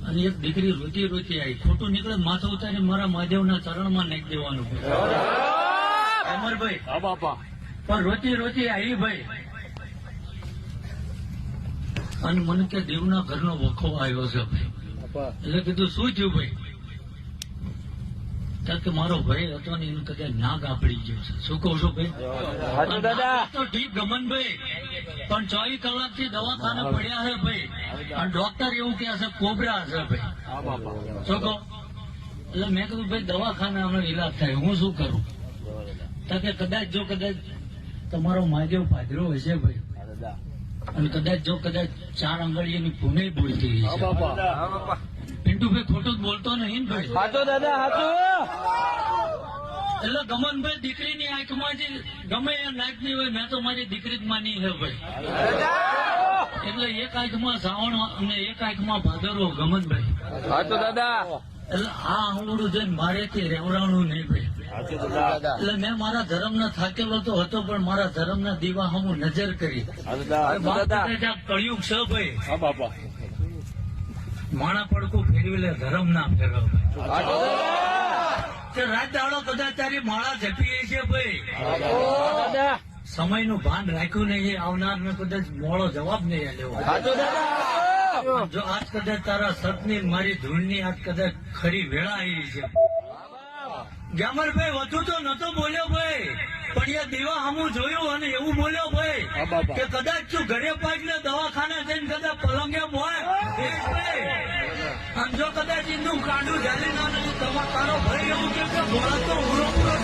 અને એક દીકરી રોતી રોતી આવી, ખોટું નીકળે માથું ઉતારી મારા મહાદેવના ચરણમાં નાખી દેવાનું. અમરભાઈ હા બાપા. પણ રોતી રોતી આવી ભાઈ, અને મને કે દેવના ઘરનો વખો આવ્યો છે ભાઈ. એટલે કીધું શું થયું ભાઈ? કે મારો ભાઈ હતો ને એનું કદાચ નાગ આપડી ગયો છે. શું કહું છું ભાઈ? તો ઠીક ગમનભાઈ, પણ 24 કલાકથી દવાખાને પડ્યા છે ભાઈ, અને ડોક્ટર એવું કે છે કોબરા છે ભાઈ. શું કહો? એટલે મેં કીધું ભાઈ દવાખાનાનો ઈલાજ થાય, હું શું કરું? કે કદાચ જો કદાચ તમારો મહાદેવ પાદરો હશે ભાઈ, અને કદાચ જો કદાચ 4 આંગળીની ભૂને બોલતી હશે. પિન્ટુભાઈ ખોટું જ બોલતો નહીં ને ભાઈ? હાચો દાદા હાચો. એટલે ગમનભાઈ દીકરીની આંખમાં જે ગમે એ નાચની હોય, મેં તો મારી દીકરી જ માની છે ભાઈ. એટલે એક આંખમાં શ્રાવણ અને એક આંખમાં ભાદરવો ગમનભાઈ. હાચો દાદા. એટલે આ આંગળું જોઈને મારેથી રેવરાણું નહીં ભાઈ. એટલે મેં મારા ધર્મના થાકેલો તો હતો, પણ મારા ધર્મના દીવા હું નજર કરી. કળિયુગ છે ભાઈ. હા બાપા. માણા પડકું ફેરવી લે, ધર્મ ના ફેરવ. રાત દાડો કદાચ તારી માળા જપીએ છે ભાઈ. સમયનું ભાન રાખ્યું નહીં, આવનાર ને કદાચ મોડો જવાબ નહીં લેવો. જો આજ કદાચ તારા સતની મારી ધૂળની આજ કદાચ ખરી વેળા આવી છે. ગ્યામરભાઈ વધુ તો નતો બોલ્યો ભાઈ, પણ એ દીવા હમું જોયું અને એવું બોલ્યો ભાઈ કે કદાચ તું ઘરે પાછલે દવાખાને જઈને કદાચ પલંગે હોય, અને જો કદાચ એનું કાંડું ઝાલી ના તારો ભાઈ એવું કે ભોળા તો ઉરો પૂરો